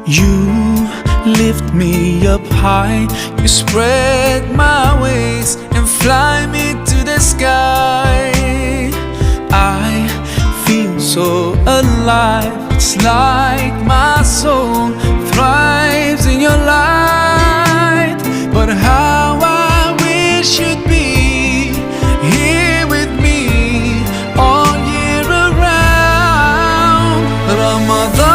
You lift me up high, you spread my wings and fly me to the sky. I feel so alive, it's like my soul thrives in your light. But how I wish you'd be here with me all year around. Ramadan